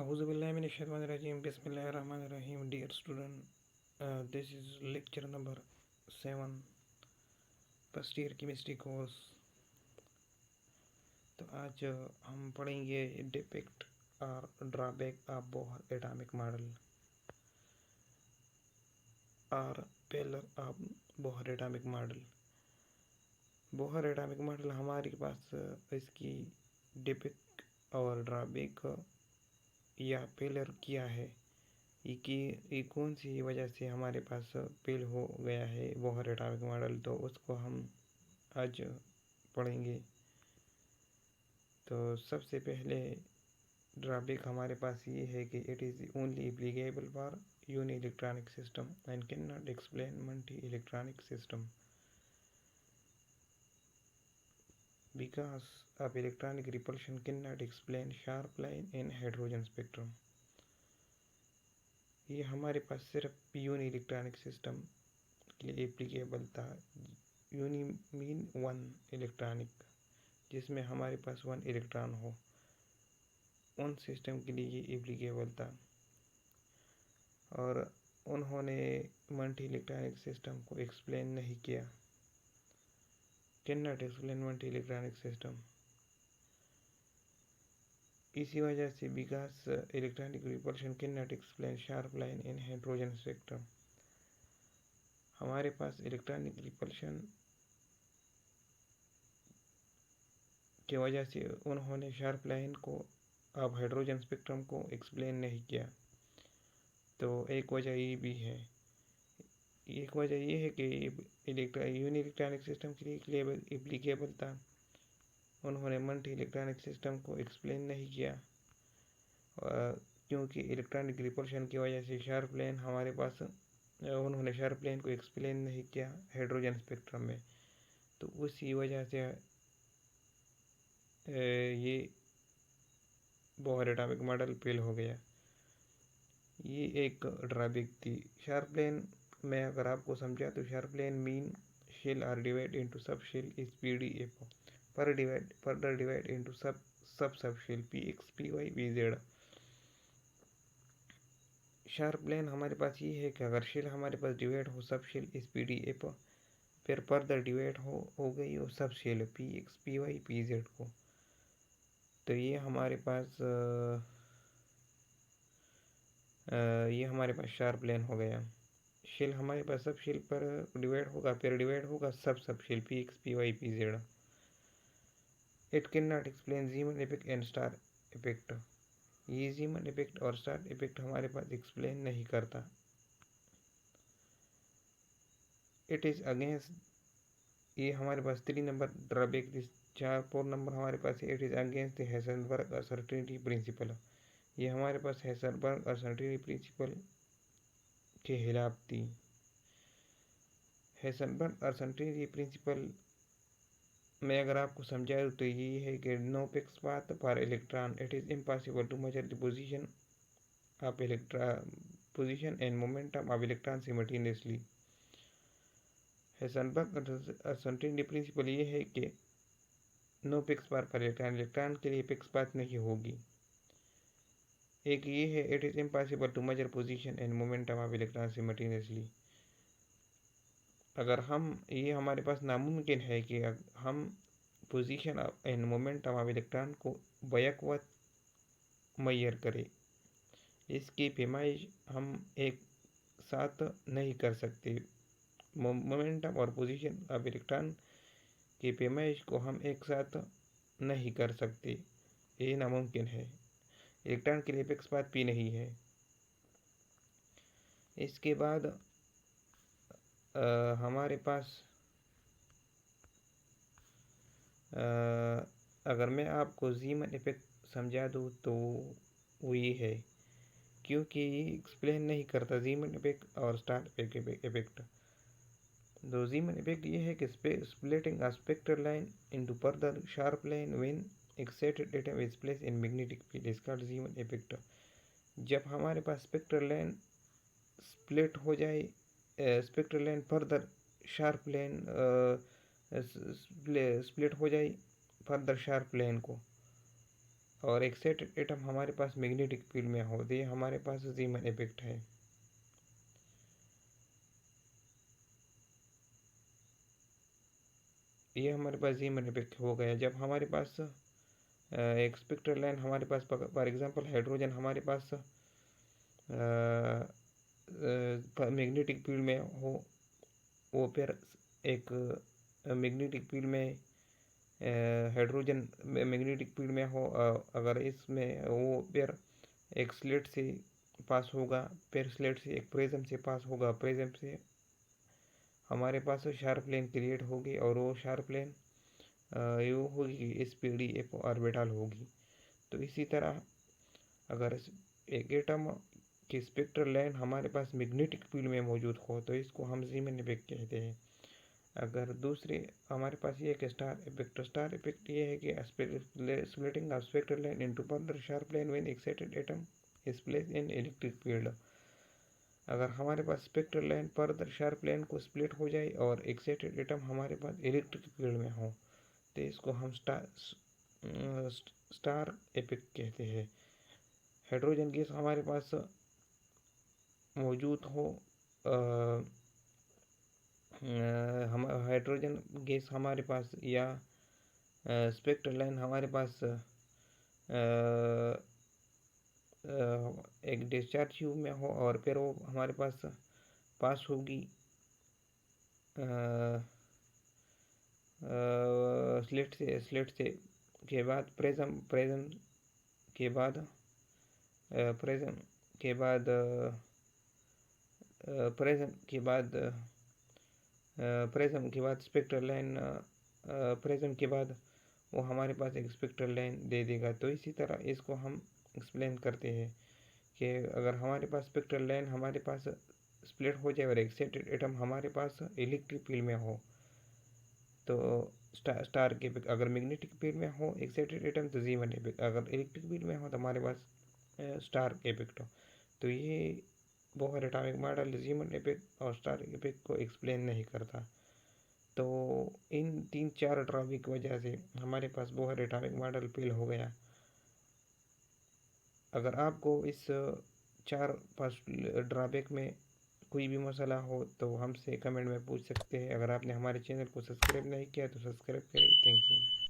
Auzubillahiminash-shaytanir-rajim. Bismillahir-rahmanir-rahim. Dear student, this is lecture number 7, first year chemistry course. तो आज हम पढ़ेंगे डिपिक्ट और drawback of Bohr atomic model और failure of Bohr atomic model. Bohr atomic model हमारे पास इसकी डिपिक्ट और ड्रॉबैक या फेलियर किया है, ये कौन सी वजह से हमारे पास फेल हो गया है बोहर एटॉमिक मॉडल, तो उसको हम आज पढ़ेंगे। तो सबसे पहले ड्रॉबैक हमारे पास ये है कि it is only applicable for uni electronic system and can not explain multi electronic system because of electronic repulsion cannot explain sharp line in hydrogen spectrum। ये हमारे पास सिर्फ यूनि इलेक्ट्रॉनिक सिस्टम के लिए एप्लीकेबल था। यूनि मीन वन इलेक्ट्रॉनिक, जिसमें हमारे पास one electron हो, उन सिस्टम के लिए ये एप्लीकेबल था। और उन्होंने मल्टी इलेक्ट्रॉनिक सिस्टम को एक्सप्लेन नहीं किया। Can not explain multi electronic system, इसी वजह से because electronic repulsion can not explain sharp line in hydrogen spectrum. हमारे पास इलेक्ट्रॉनिक रिपल्शन की वजह से उन्होंने शार्प लाइन को अब हाइड्रोजन स्पेक्ट्रम को एक्सप्लेन नहीं किया। तो एक वजह ये भी है। एक वजह ये है कि यूनि इलेक्ट्रॉनिक सिस्टम के लिए एप्लीकेबल था, उन्होंने मल्टी इलेक्ट्रॉनिक सिस्टम को एक्सप्लेन नहीं किया, क्योंकि इलेक्ट्रॉनिक रिपल्शन की वजह से शार्प लाइन हमारे पास, उन्होंने शार्प लाइन को एक्सप्लेन नहीं किया हाइड्रोजन स्पेक्ट्रम में। तो उसी वजह से ये बोहर एटॉमिक मॉडल फेल हो गया। ये एक ड्रॉबैक थी। शार्प लाइन में अगर आपको समझा तो sharp line mean shell are divide into sub shell is PDF further divide into sub shell px py pz। Sharp line हमारे पास ये है कि अगर शेल हमारे पास डिवाइड हो सब शेल इस pdf, फिर फर्दर डिवाइड हो गई हो सब शेल px py pz को, तो ये हमारे पास शार्प लाइन हो गया। शेल हमारे पास सब शेल पर डिवाइड होगा, फिर डिवाइड होगा sub shell px py pz। It can not explain Zeeman effect and Stark effect. ये जीमन इफेक्ट और स्टार इफेक्ट हमारे पास एक्सप्लेन नहीं करता। इट इज़ अगेंस्ट, ये हमारे पास 3 नंबर ड्रॉबैक। 4 नंबर हमारे पास है, it is against the Heisenberg uncertainty principle. ये हमारे पास हेज़नबर्ग अनसर्टेनिटी प्रिंसिपल के खिलाफ थी। हेज़नबर्ग अनसर्टेनिटी प्रिंसिपल मैं अगर आपको समझाऊँ तो ये है कि no fix path for electron, it is impossible to measure the position and momentum of electron simultaneously. Heisenberg uncertainty principle ये है कि no fix path for electron के लिए फिक्स पाथ नहीं होगी। एक ये है it is impossible to measure position and momentum of electron simultaneously. अगर हम, ये हमारे पास नामुमकिन है कि हम position and momentum of electron को बैक वक्त मेजर करें। इसकी पैमाइश हम एक साथ नहीं कर सकते। मोमेंटम और पोजीशन ऑफ इलेक्ट्रॉन की पैमाइश को हम एक साथ नहीं कर सकते, ये नामुमकिन है। इलेक्ट्रॉन के लिए फिक्स पाथ भी नहीं है। इसके बाद हमारे पास अगर मैं आपको जीमन इफेक्ट समझा दूँ तो वो ये है, क्योंकि ये एक्सप्लेन नहीं करता जीमन इफेक्ट और स्टार इफेक्ट। तो जीमन इफेक्ट ये है कि splitting a spectral line into further sharp line when excited atom is placed in magnetic field is called जीमन effect. जब हमारे पास स्पेक्ट्रल लाइन स्प्लिट हो जाए, spectral line further sharp line split हो जाए फर्दर शार्प लाइन को, और excited atom हमारे पास मैग्नेटिक फील्ड में हो, तो ये हमारे पास ज़ीमन इफेक्ट है। ये हमारे पास ज़ीमन इफेक्ट हो गया। जब हमारे पास एक स्पेक्ट्रल लाइन हमारे पास फॉर एग्जांपल हाइड्रोजन हमारे पास मैग्नेटिक फील्ड में हो, वो फिर एक मैग्नेटिक फील्ड में हाइड्रोजन मैग्नेटिक फील्ड में हो, अगर इसमें वो फिर एक स्लेट से पास होगा, फिर स्लेट से एक प्रिज्म से पास होगा, प्रिज्म से हमारे पास शार्प लाइन क्रिएट होगी, और वो शार्प लाइन ये होगी स्पीडी एक ऑर्बिटल होगी। तो इसी तरह अगर एक एटम की स्पेक्ट्रल लाइन हमारे पास मैग्नेटिक फील्ड में मौजूद हो, तो इसको हम ज़ीमन इफेक्ट कहते हैं। अगर दूसरे हमारे पास ये एक स्टार इफेक्ट ये है कि splitting of spectral line into further sharp line when excited atom is placed in electric field। अगर हमारे पास spectral line further sharp line को स्प्लिट हो जाए और एक्साइटेड एटम हमारे पास इलेक्ट्रिक फील्ड में हो, तो इसको हम स्टार इफेक्ट कहते हैं। हाइड्रोजन गैस हमारे पास मौजूद हो, हम हाइड्रोजन गैस हमारे पास या स्पेक्ट्रल लाइन हमारे पास एक डिस्चार्ज ट्यूब में हो, और फिर वो हमारे पास होगी स्लेट से के बाद प्रिज्म के बाद प्रिज्म के बाद प्रिज्म के बाद प्रिज्म के बाद स्पेक्ट्रल लाइन, प्रिज्म के बाद वो हमारे पास एक स्पेक्ट्रल लाइन दे देगा। तो इसी तरह इसको हम एक्सप्लेन करते हैं कि अगर हमारे पास स्पेक्ट्रल लाइन हमारे पास स्प्लिट हो जाए और एक्साइटेड एटम हमारे पास इलेक्ट्रिक फील्ड में हो, तो स्टार के अगर मैग्नेटिक फील्ड में हो एक्साइटेड एटम तो ज़ीमन इफेक्ट, अगर इलेक्ट्रिक फील्ड में हो तो हमारे पास स्टार इफेक्ट हो। तो ये बोहर एटॉमिक मॉडल ज़ीमन इफेक्ट और स्टार इफेक्ट को एक्सप्लेन नहीं करता। तो इन 3-4 ड्रॉबैक की वजह से हमारे पास बोहर एटॉमिक मॉडल फेल हो गया। अगर आपको इस 4-5 ड्रॉबैक में कोई भी मसला हो तो हमसे कमेंट में पूछ सकते हैं। अगर आपने हमारे चैनल को सब्सक्राइब नहीं किया तो सब्सक्राइब करें। Thank you.